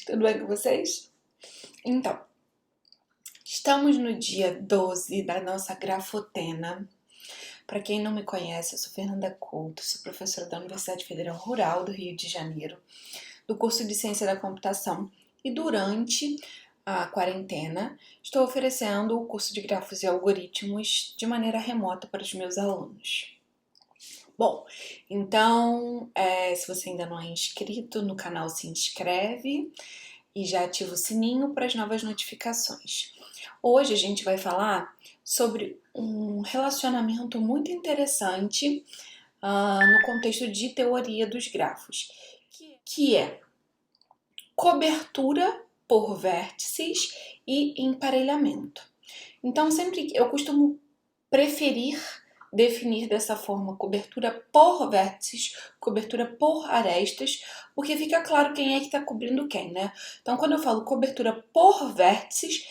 meninas, tudo bem com vocês? Então, estamos no dia 12 da nossa grafotena. Para quem não me conhece, eu sou Fernanda Couto, sou professora da Universidade Federal Rural do Rio de Janeiro, do curso de Ciência da Computação, e durante a quarentena estou oferecendo o curso de grafos e algoritmos de maneira remota para os meus alunos. Bom, então, se você ainda não é inscrito no canal, se inscreve e já ativa o sininho para as novas notificações. Hoje a gente vai falar sobre um relacionamento muito interessante no contexto de teoria dos grafos, que é cobertura por vértices e emparelhamento. Então, sempre eu costumo preferir definir dessa forma cobertura por vértices, cobertura por arestas, porque fica claro quem é que está cobrindo quem, né? Então, quando eu falo cobertura por vértices,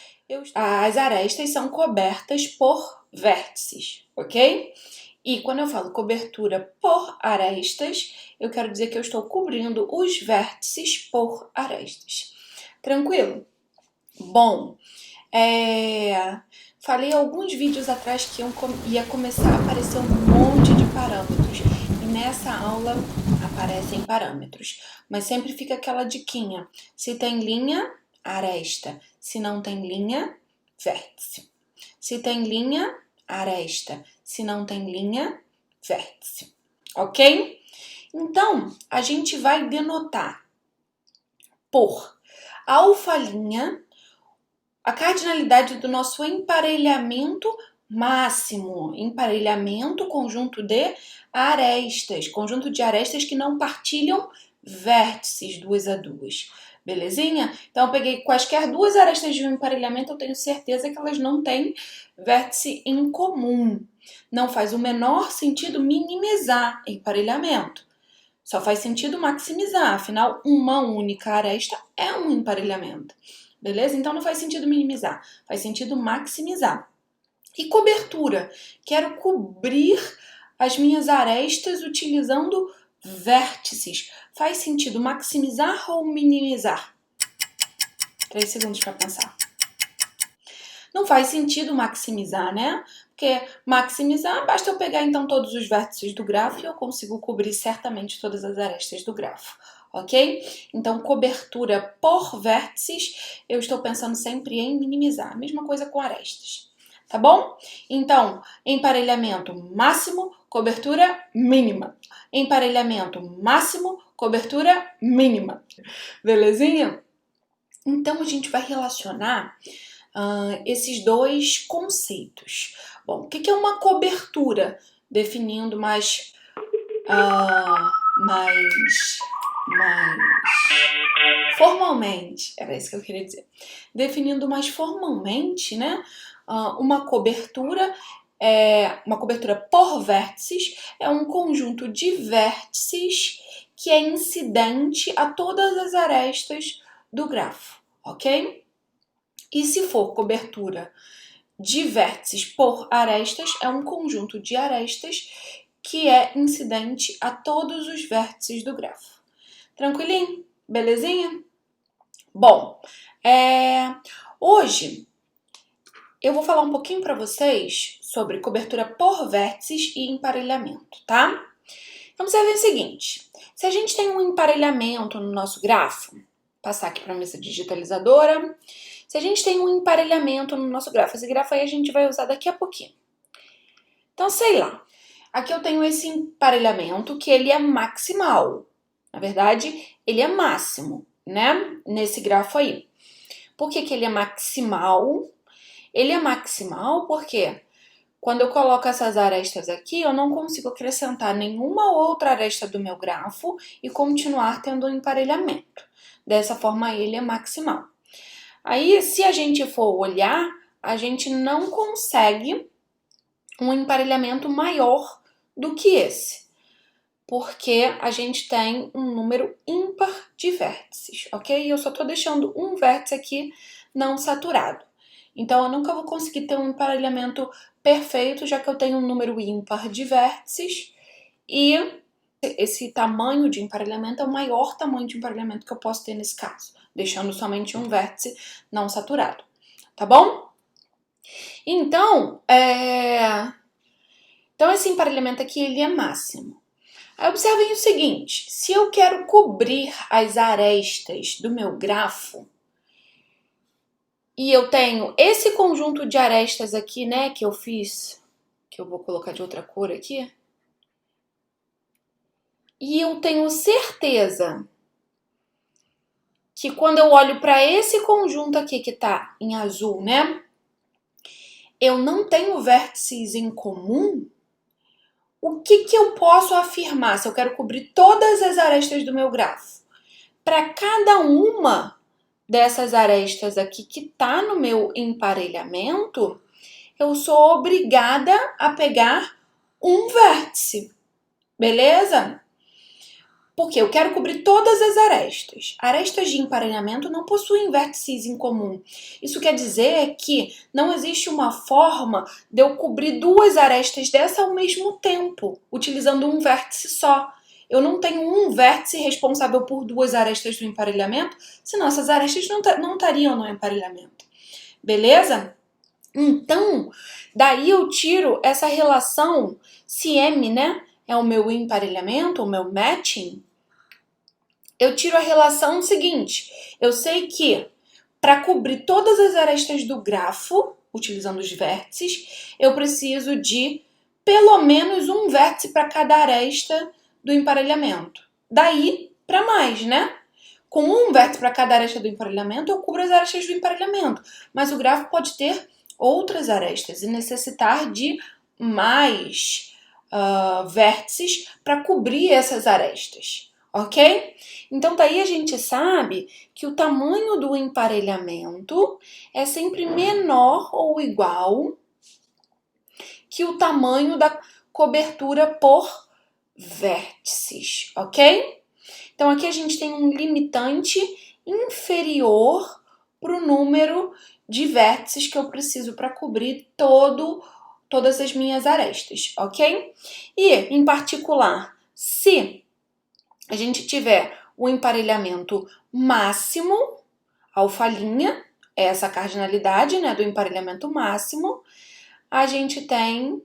as arestas são cobertas por vértices, ok? E quando eu falo cobertura por arestas, eu quero dizer que eu estou cobrindo os vértices por arestas. Tranquilo? Bom, falei alguns vídeos atrás que ia começar a aparecer um monte de parâmetros. E nessa aula aparecem parâmetros. Mas sempre fica aquela diquinha. Se tem linha, aresta. Se não tem linha, vértice. Se tem linha, aresta. Se não tem linha, vértice. Ok? Então, a gente vai denotar por alfa-linha a cardinalidade do nosso emparelhamento máximo. Emparelhamento, conjunto de arestas. Conjunto de arestas que não partilham vértices 2 a 2. Belezinha? Então, eu peguei quaisquer duas arestas de um emparelhamento, eu tenho certeza que elas não têm vértice em comum. Não faz o menor sentido minimizar emparelhamento. Só faz sentido maximizar. Afinal, uma única aresta é um emparelhamento. Beleza? Então não faz sentido minimizar, faz sentido maximizar. E cobertura? Quero cobrir as minhas arestas utilizando vértices. Faz sentido maximizar ou minimizar? 3 segundos para pensar. Não faz sentido maximizar, né? Porque maximizar, basta eu pegar então todos os vértices do grafo e eu consigo cobrir certamente todas as arestas do grafo. Ok? Então, cobertura por vértices, eu estou pensando sempre em minimizar. Mesma coisa com arestas. Tá bom? Então, emparelhamento máximo, cobertura mínima. Emparelhamento máximo, cobertura mínima. Belezinha? Então, a gente vai relacionar esses dois conceitos. Bom, o que é uma cobertura? Definindo mais formalmente, era isso que eu queria dizer. Definindo mais formalmente, né? Uma cobertura por vértices é um conjunto de vértices que é incidente a todas as arestas do grafo, ok? E se for cobertura de vértices por arestas, é um conjunto de arestas que é incidente a todos os vértices do grafo. Tranquilinho? Belezinha? Bom, hoje eu vou falar um pouquinho para vocês sobre cobertura por vértices e emparelhamento, tá? Então, você vê o seguinte, se a gente tem um emparelhamento no nosso grafo, passar aqui para a mesa digitalizadora, se a gente tem um emparelhamento no nosso grafo, esse grafo aí a gente vai usar daqui a pouquinho. Então, sei lá, aqui eu tenho esse emparelhamento que ele é maximal. Na verdade, ele é máximo, né? Nesse grafo aí. Por que ele é maximal? Ele é maximal porque quando eu coloco essas arestas aqui, eu não consigo acrescentar nenhuma outra aresta do meu grafo e continuar tendo um emparelhamento. Dessa forma, ele é maximal. Aí, se a gente for olhar, a gente não consegue um emparelhamento maior do que esse, porque a gente tem um número ímpar de vértices, ok? Eu só estou deixando um vértice aqui não saturado. Então, eu nunca vou conseguir ter um emparelhamento perfeito, já que eu tenho um número ímpar de vértices e esse tamanho de emparelhamento é o maior tamanho de emparelhamento que eu posso ter nesse caso, deixando somente um vértice não saturado, tá bom? Então, esse emparelhamento aqui, ele é máximo. Aí observem o seguinte, se eu quero cobrir as arestas do meu grafo, e eu tenho esse conjunto de arestas aqui, né, que eu fiz, que eu vou colocar de outra cor aqui, e eu tenho certeza que quando eu olho para esse conjunto aqui que tá em azul, né, eu não tenho vértices em comum, o que eu posso afirmar se eu quero cobrir todas as arestas do meu grafo? Para cada uma dessas arestas aqui que tá no meu emparelhamento, eu sou obrigada a pegar um vértice, beleza? Porque eu quero cobrir todas as arestas. Arestas de emparelhamento não possuem vértices em comum. Isso quer dizer que não existe uma forma de eu cobrir duas arestas dessa ao mesmo tempo, utilizando um vértice só. Eu não tenho um vértice responsável por duas arestas do emparelhamento, senão essas arestas não estariam no emparelhamento. Beleza? Então, daí eu tiro essa relação, se M, né, é o meu emparelhamento, o meu matching, eu tiro a relação seguinte, eu sei que para cobrir todas as arestas do grafo, utilizando os vértices, eu preciso de pelo menos um vértice para cada aresta do emparelhamento. Daí para mais, né? Com um vértice para cada aresta do emparelhamento, eu cubro as arestas do emparelhamento. Mas o grafo pode ter outras arestas e necessitar de mais vértices para cobrir essas arestas, ok? Então, daí a gente sabe que o tamanho do emparelhamento é sempre menor ou igual que o tamanho da cobertura por vértices, ok? Então, aqui a gente tem um limitante inferior para o número de vértices que eu preciso para cobrir todas as minhas arestas, ok? E, em particular, se a gente tiver o emparelhamento máximo, alfa-linha, é essa cardinalidade, né, do emparelhamento máximo, a gente tem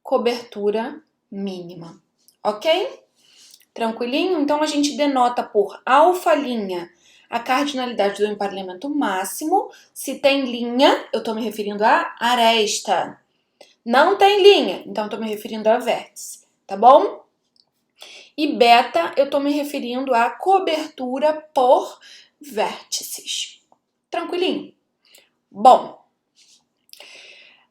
cobertura mínima, ok? Tranquilinho? Então, a gente denota por alfa-linha a cardinalidade do emparelhamento máximo. Se tem linha, eu estou me referindo à aresta. Não tem linha, então eu estou me referindo a vértice, tá bom? E beta, eu estou me referindo à cobertura por vértices. Tranquilinho? Bom,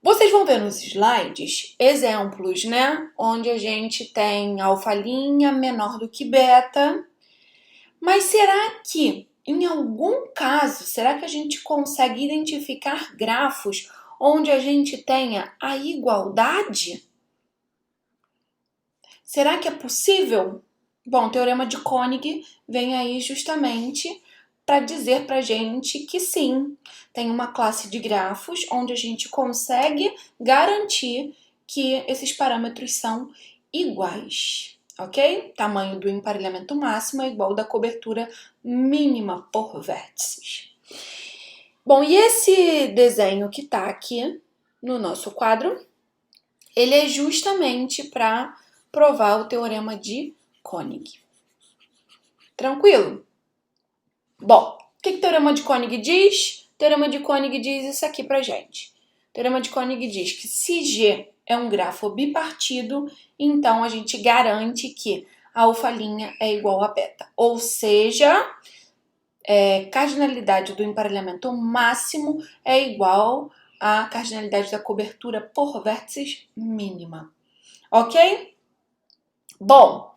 vocês vão ver nos slides exemplos, né? Onde a gente tem alfa-linha menor do que beta. Mas será que, em algum caso, será que a gente consegue identificar grafos onde a gente tenha a igualdade? Será que é possível? Bom, o teorema de Koenig vem aí justamente para dizer para a gente que sim, tem uma classe de grafos onde a gente consegue garantir que esses parâmetros são iguais, ok? Tamanho do emparelhamento máximo é igual ao da cobertura mínima por vértices. Bom, e esse desenho que está aqui no nosso quadro, ele é justamente para provar o teorema de Koenig. Tranquilo? Bom, o que o teorema de Koenig diz? O teorema de Koenig diz isso aqui pra gente. O teorema de Koenig diz que se G é um grafo bipartido, então a gente garante que a alfa-linha é igual a beta. Ou seja, cardinalidade do emparelhamento máximo é igual à cardinalidade da cobertura por vértices mínima. Ok? Bom,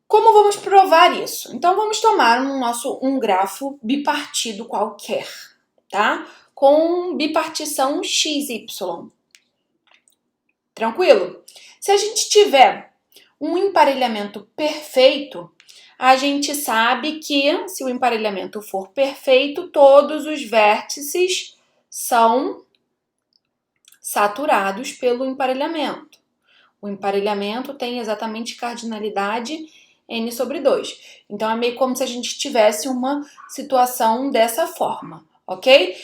como vamos provar isso? Então, vamos tomar um grafo bipartido qualquer, tá? Com bipartição XY. Tranquilo? Se a gente tiver um emparelhamento perfeito, a gente sabe que, se o emparelhamento for perfeito, todos os vértices são saturados pelo emparelhamento. O emparelhamento tem exatamente cardinalidade n sobre 2. Então, é meio como se a gente tivesse uma situação dessa forma, ok?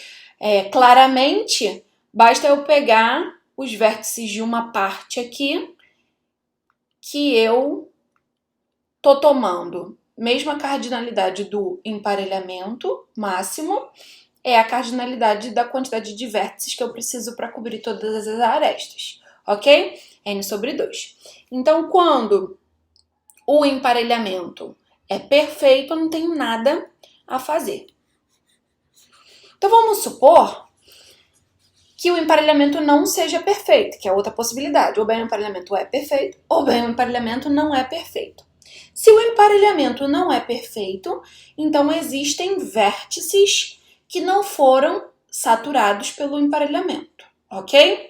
Claramente, basta eu pegar os vértices de uma parte aqui que eu tô tomando. Mesma cardinalidade do emparelhamento máximo é a cardinalidade da quantidade de vértices que eu preciso para cobrir todas as arestas, ok? N sobre 2. Então, quando o emparelhamento é perfeito, eu não tenho nada a fazer. Então, vamos supor que o emparelhamento não seja perfeito, que é outra possibilidade. Ou bem o emparelhamento é perfeito, ou bem o emparelhamento não é perfeito. Se o emparelhamento não é perfeito, então existem vértices que não foram saturados pelo emparelhamento, ok?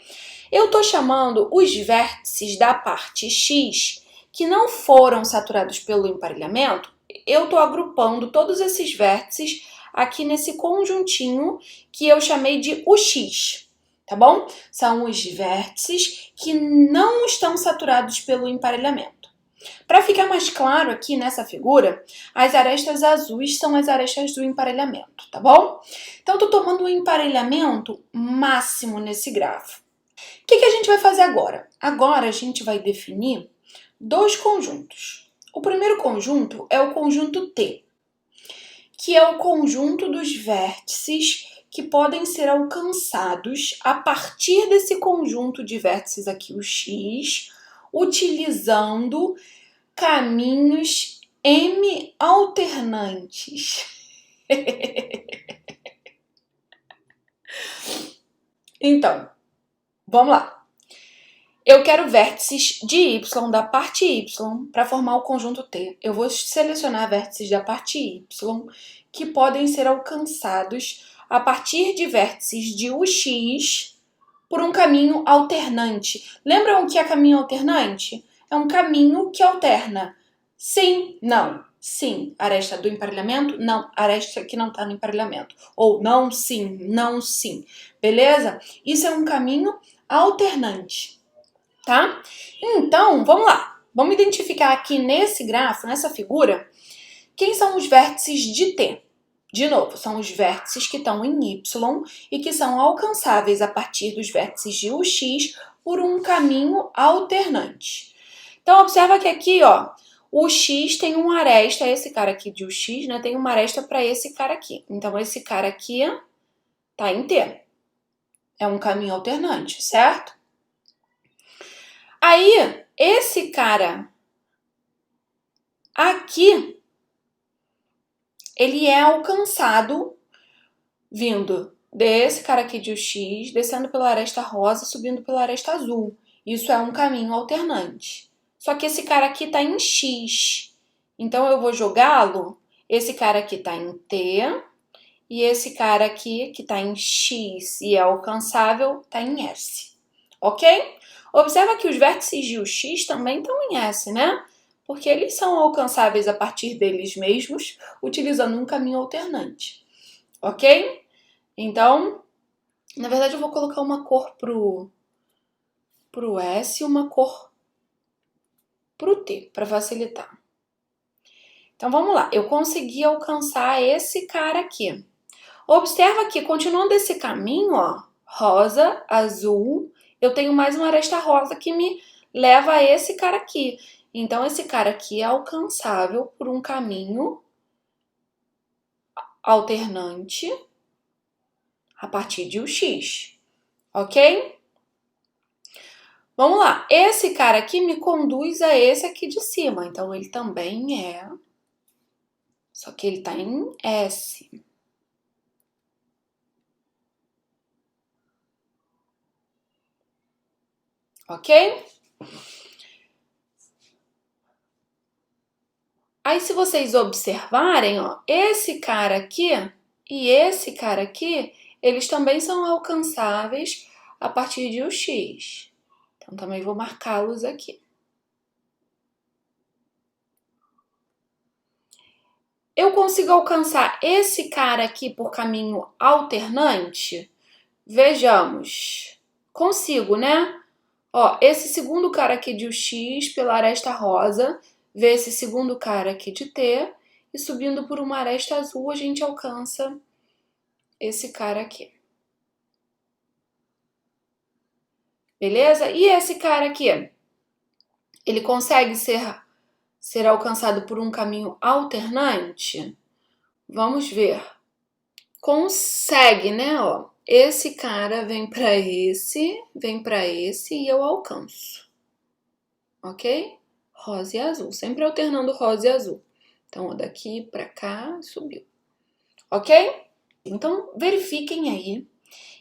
Eu estou chamando os vértices da parte X que não foram saturados pelo emparelhamento, eu estou agrupando todos esses vértices aqui nesse conjuntinho que eu chamei de UX, tá bom? São os vértices que não estão saturados pelo emparelhamento. Para ficar mais claro aqui nessa figura, as arestas azuis são as arestas do emparelhamento, tá bom? Então, eu estou tomando um emparelhamento máximo nesse grafo. O que a gente vai fazer agora? Agora a gente vai definir dois conjuntos. O primeiro conjunto é o conjunto T, que é o conjunto dos vértices que podem ser alcançados a partir desse conjunto de vértices aqui, o X, utilizando caminhos M alternantes. Então, vamos lá. Eu quero vértices de Y, da parte Y, para formar o conjunto T. Eu vou selecionar vértices da parte Y que podem ser alcançados a partir de vértices de UX por um caminho alternante. Lembram o que é caminho alternante? É um caminho que alterna sim, não, sim, aresta do emparelhamento, não, aresta que não está no emparelhamento. Ou não, sim, não, sim. Beleza? Isso é um caminho alternante, tá? Então, vamos lá. Vamos identificar aqui nesse grafo, nessa figura, quem são os vértices de T. De novo, são os vértices que estão em Y e que são alcançáveis a partir dos vértices de UX por um caminho alternante. Então, observa que aqui, ó, o X tem uma aresta, esse cara aqui de UX, né, tem uma aresta para esse cara aqui. Então, esse cara aqui tá em T. É um caminho alternante, certo? Aí, esse cara aqui, ele é alcançado vindo desse cara aqui de UX, descendo pela aresta rosa, subindo pela aresta azul. Isso é um caminho alternante. Só que esse cara aqui tá em X. Então, eu vou jogá-lo. Esse cara aqui tá em T. E esse cara aqui, que tá em X e é alcançável, tá em S. Ok? Observa que os vértices de UX também estão em S, né? Porque eles são alcançáveis a partir deles mesmos, utilizando um caminho alternante. Ok? Então, na verdade, eu vou colocar uma cor pro S e uma cor pro T, para facilitar. Então, vamos lá. Eu consegui alcançar esse cara aqui. Observa que, continuando esse caminho, ó, rosa, azul, eu tenho mais uma aresta rosa que me leva a esse cara aqui. Então, esse cara aqui é alcançável por um caminho alternante a partir de UX, ok? Vamos lá. Esse cara aqui me conduz a esse aqui de cima. Então, ele também é... Só que ele tá em S. Ok? Aí, se vocês observarem, ó, esse cara aqui e esse cara aqui, eles também são alcançáveis a partir de UX. Então, também vou marcá-los aqui. Eu consigo alcançar esse cara aqui por caminho alternante? Vejamos. Consigo, né? Ó, esse segundo cara aqui de UX pela aresta rosa, vê esse segundo cara aqui de T, e subindo por uma aresta azul a gente alcança esse cara aqui. Beleza? E esse cara aqui? Ele consegue ser alcançado por um caminho alternante? Vamos ver. Consegue, né? Ó, esse cara vem para esse e eu alcanço. Ok? Rosa e azul, sempre alternando rosa e azul. Então, ó, daqui para cá, subiu. Ok? Então, verifiquem aí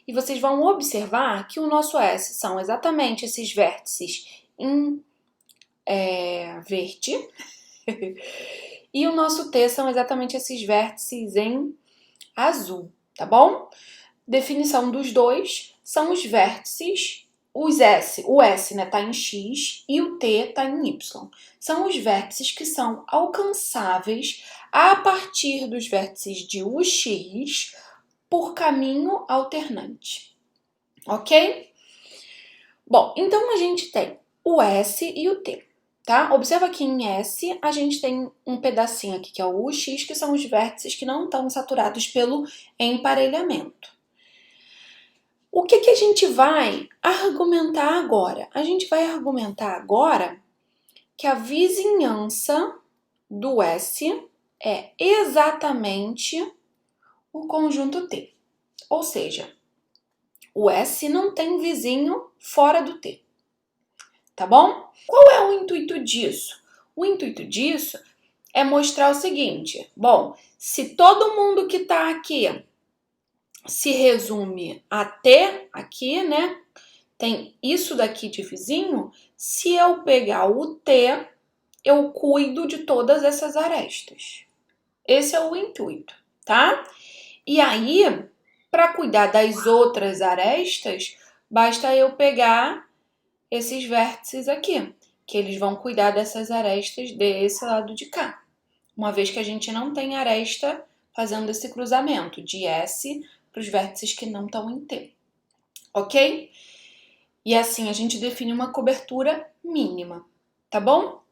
e vocês vão observar que o nosso S são exatamente esses vértices em verde e o nosso T são exatamente esses vértices em azul, tá bom? Definição dos dois são os vértices, o S, né, tá em X e o T tá em Y. São os vértices que são alcançáveis a partir dos vértices de UX por caminho alternante, ok? Bom, então a gente tem o S e o T, tá? Observa que em S a gente tem um pedacinho aqui que é o UX, que são os vértices que não estão saturados pelo emparelhamento. O que a gente vai argumentar agora? A gente vai argumentar agora que a vizinhança do S é exatamente o conjunto T. Ou seja, o S não tem vizinho fora do T. Tá bom? Qual é o intuito disso? O intuito disso é mostrar o seguinte. Bom, se todo mundo que tá aqui se resume a T aqui, né? Tem isso daqui de vizinho. Se eu pegar o T, eu cuido de todas essas arestas. Esse é o intuito, tá? E aí, para cuidar das outras arestas, basta eu pegar esses vértices aqui, que eles vão cuidar dessas arestas desse lado de cá. Uma vez que a gente não tem aresta fazendo esse cruzamento de S para os vértices que não estão em T, ok? E assim a gente define uma cobertura mínima, tá bom?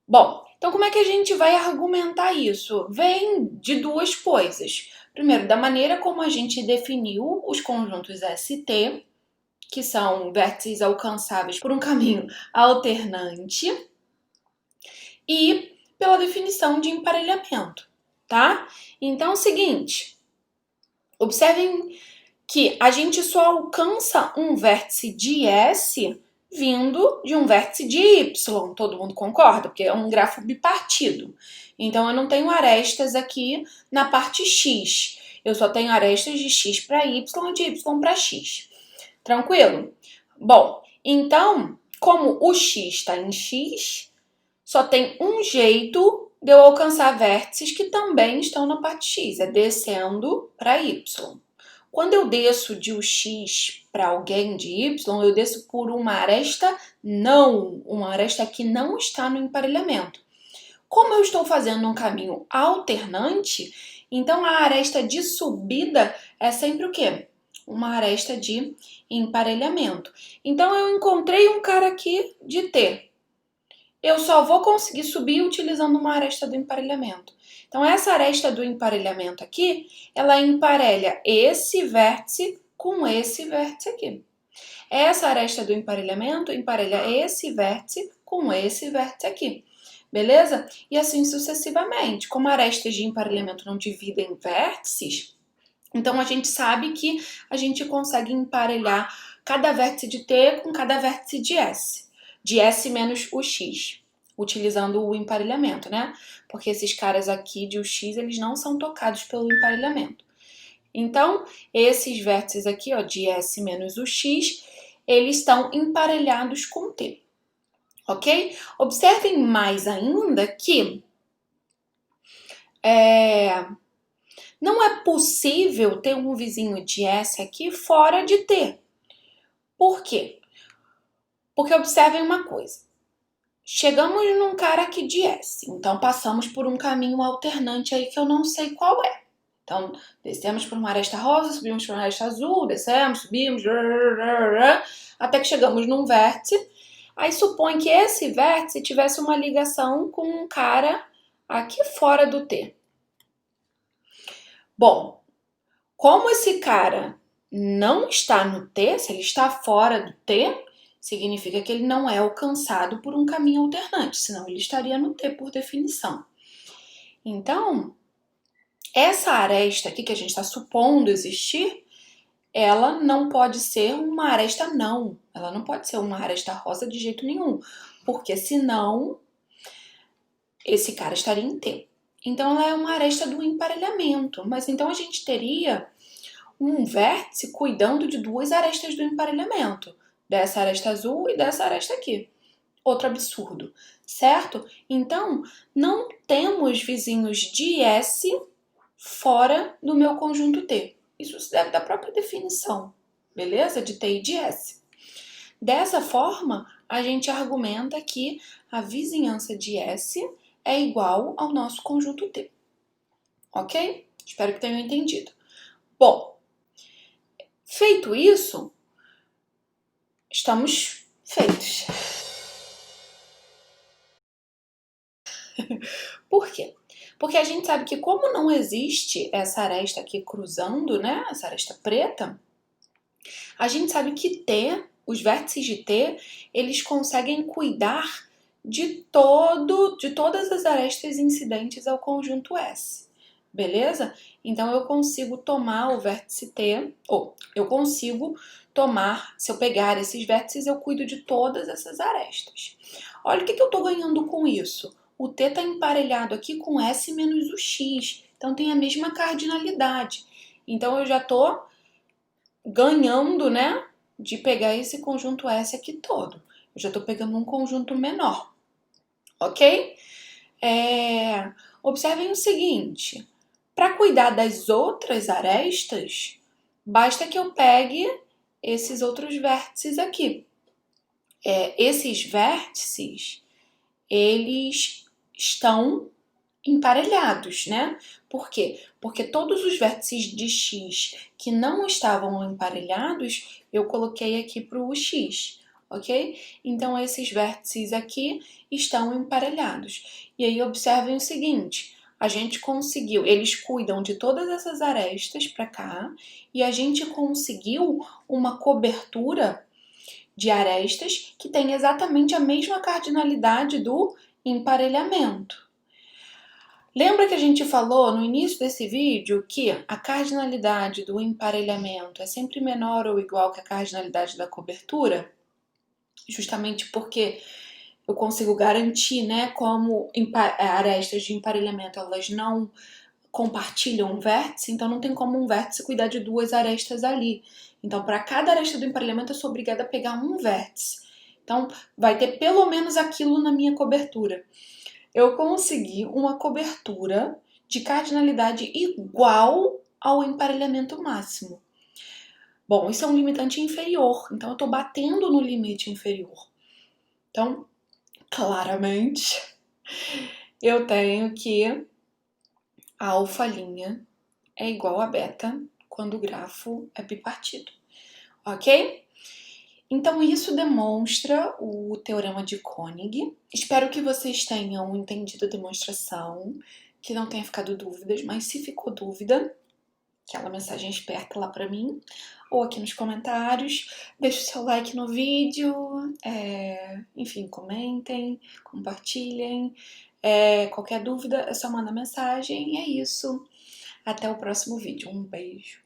Bom, então como é que a gente vai argumentar isso? Vem de duas coisas. Primeiro, da maneira como a gente definiu os conjuntos ST, que são vértices alcançáveis por um caminho alternante, e pela definição de emparelhamento, tá? Então é o seguinte, observem que a gente só alcança um vértice de S vindo de um vértice de Y, todo mundo concorda? Porque é um grafo bipartido. Então, eu não tenho arestas aqui na parte X. Eu só tenho arestas de X para Y e de Y para X. Tranquilo? Bom, então, como o X está em X, só tem um jeito de eu alcançar vértices que também estão na parte X, é descendo para Y. Quando eu desço de um X para alguém de Y, eu desço por uma aresta uma aresta que não está no emparelhamento. Como eu estou fazendo um caminho alternante, então a aresta de subida é sempre o quê? Uma aresta de emparelhamento. Então eu encontrei um cara aqui de T. Eu só vou conseguir subir utilizando uma aresta do emparelhamento. Então, essa aresta do emparelhamento aqui, ela emparelha esse vértice com esse vértice aqui. Essa aresta do emparelhamento emparelha esse vértice com esse vértice aqui. Beleza? E assim sucessivamente. Como arestas de emparelhamento não dividem vértices, então a gente sabe que a gente consegue emparelhar cada vértice de T com cada vértice de S. De S menos o X, utilizando o emparelhamento, né? Porque esses caras aqui de UX, eles não são tocados pelo emparelhamento. Então, esses vértices aqui, ó, de S menos o X, eles estão emparelhados com T, ok? Observem mais ainda que não é possível ter um vizinho de S aqui fora de T. Por quê? Porque observem uma coisa. Chegamos num cara aqui de S, então passamos por um caminho alternante aí que eu não sei qual é. Então, descemos por uma aresta rosa, subimos por uma aresta azul, descemos, subimos, até que chegamos num vértice. Aí supõe que esse vértice tivesse uma ligação com um cara aqui fora do T. Bom, como esse cara não está no T, se ele está fora do T, significa que ele não é alcançado por um caminho alternante, senão ele estaria no T por definição. Então, essa aresta aqui que a gente está supondo existir, ela não pode ser uma aresta não. Ela não pode ser uma aresta rosa de jeito nenhum, porque senão esse cara estaria em T. Então, ela é uma aresta do emparelhamento, mas então a gente teria um vértice cuidando de duas arestas do emparelhamento, dessa aresta azul e dessa aresta aqui. Outro absurdo, certo? Então, não temos vizinhos de S fora do meu conjunto T. Isso se deve da própria definição, beleza? De T e de S. Dessa forma, a gente argumenta que a vizinhança de S é igual ao nosso conjunto T. Ok? Espero que tenham entendido. Bom, feito isso, estamos feitos. Por quê? Porque a gente sabe que como não existe essa aresta aqui cruzando, né, essa aresta preta, a gente sabe que T, os vértices de T, eles conseguem cuidar de todas as arestas incidentes ao conjunto S. Beleza? Então eu consigo tomar o vértice T, ou eu consigo tomar, se eu pegar esses vértices, eu cuido de todas essas arestas. Olha o que eu estou ganhando com isso. O T está emparelhado aqui com S menos o X, então tem a mesma cardinalidade. Então eu já estou ganhando, né, de pegar esse conjunto S aqui todo. Eu já estou pegando um conjunto menor, ok? Observem o seguinte, para cuidar das outras arestas, basta que eu pegue esses outros vértices aqui. Esses vértices, eles estão emparelhados, né? Por quê? Porque todos os vértices de X que não estavam emparelhados, eu coloquei aqui para o X, ok? Então, esses vértices aqui estão emparelhados. E aí, observem o seguinte, a gente conseguiu, eles cuidam de todas essas arestas para cá, e a gente conseguiu uma cobertura de arestas que tem exatamente a mesma cardinalidade do emparelhamento. Lembra que a gente falou no início desse vídeo que a cardinalidade do emparelhamento é sempre menor ou igual que a cardinalidade da cobertura? Justamente porque eu consigo garantir, né, como arestas de emparelhamento elas não compartilham um vértice, então não tem como um vértice cuidar de duas arestas ali. Então, para cada aresta do emparelhamento, eu sou obrigada a pegar um vértice. Então, vai ter pelo menos aquilo na minha cobertura. Eu consegui uma cobertura de cardinalidade igual ao emparelhamento máximo. Bom, isso é um limitante inferior, então eu estou batendo no limite inferior. Então, claramente, eu tenho que a alfa' é igual a beta quando o grafo é bipartido, ok? Então, isso demonstra o teorema de Koenig. Espero que vocês tenham entendido a demonstração, que não tenha ficado dúvidas, mas se ficou dúvida, aquela mensagem esperta lá pra mim, ou aqui nos comentários, deixe o seu like no vídeo, enfim, comentem, compartilhem. Qualquer dúvida é só mandar mensagem, e é isso. Até o próximo vídeo. Um beijo.